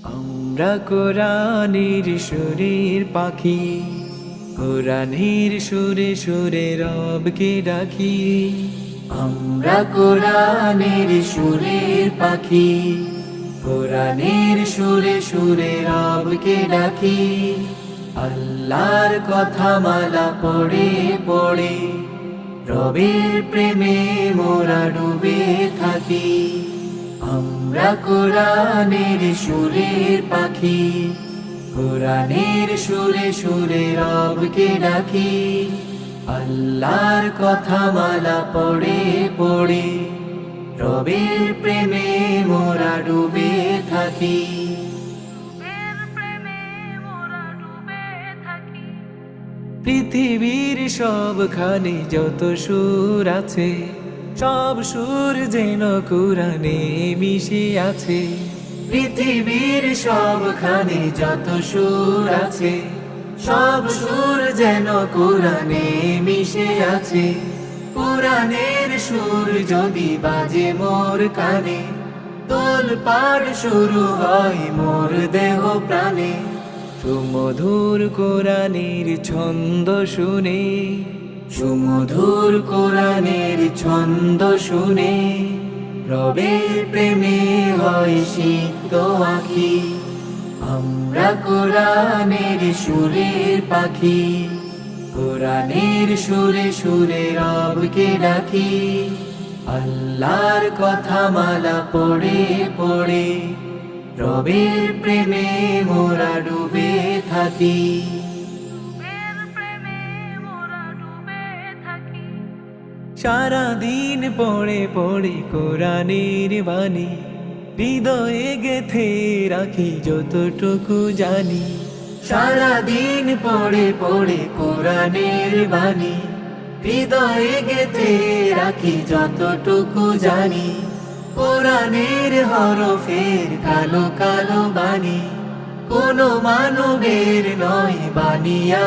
আমরা কোরআনের সুরের পাখি, কোরআনের সুরে সুরে রবকে ডাকি। আমরা কোরআনের সুরের পাখি, কোরআনের সুরে সুরে রবকে ডাকি। আল্লাহর কথা মালা পড়ে পড়ে রবের প্রেমে মোরা ডুবে থাকি। আমরা কোরআনের সুরের পাখি, কোরআনের সুরে সুরে রবকে ডাকি। আল্লাহর কথা মালা পড়ে পড়ে রবের প্রেমে মোরা ডুবে থাকি। পৃথিবীর সবখানে যত সুর আছে, সব সুর যেন কোরআনে মিশে আছে। পৃথিবীর সবখানে যত সুর আছে, সব সুর যেন কোরআনে মিশে আছে। কোরআনের সুর যদি বাজে মোর কানে, তোলপাড় শুরু হয় মোর দেহ প্রাণে। সুমধুর কোরআনের ছন্দ শুনে, সুমধুর কোরআনের ছন্দ শুনে রবের প্রেমে হয় সিক্ত আঁখি। আমরা কোরআনের সুরের পাখি, কোরআনের সুরে সুরে রবকে ডাকি। আল্লাহর কথা মালা পড়ে পড়ে রবের প্রেমে মোরা ডুবে থাকি। সারাদিন পড়ে পড়ে কোরআনের বাণী, হৃদয়ে গেথে রাখি যতটুকু জানি। সারাদিন পড়ে পড়ে কোরআনের বাণী, হৃদয়ে গেথে রাখি যতটুকু জানি। কোরআনের হরফের কালো কালো বাণী, কোনো মানবের নয় বানিয়া।